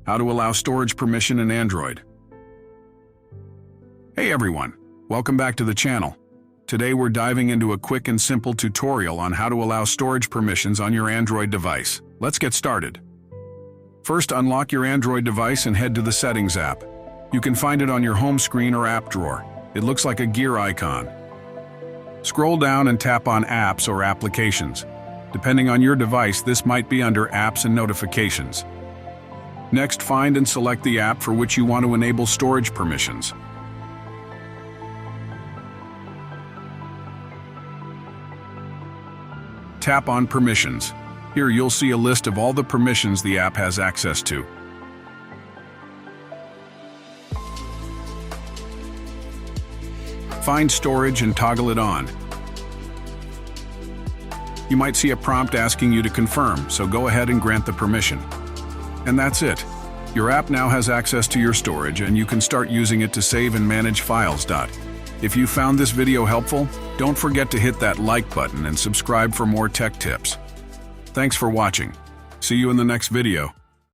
How to allow storage permission in Android. Hey everyone, welcome back to the channel. Today we're diving into a quick and simple tutorial on how to allow storage permissions on your Android device. Let's get started. First, unlock your Android device and head to the Settings app. You can find it on your home screen or app drawer. It looks like a gear icon. Scroll down and tap on Apps or Applications. Depending on your device, this might be under Apps and Notifications. Next, find and select the app for which you want to enable storage permissions. Tap on Permissions. Here you'll see a list of all the permissions the app has access to. Find Storage and toggle it on. You might see a prompt asking you to confirm, so go ahead and grant the permission. And that's it. Your app now has access to your storage and you can start using it to save and manage files. If you found this video helpful, don't forget to hit that like button and subscribe for more tech tips. Thanks for watching. See you in the next video.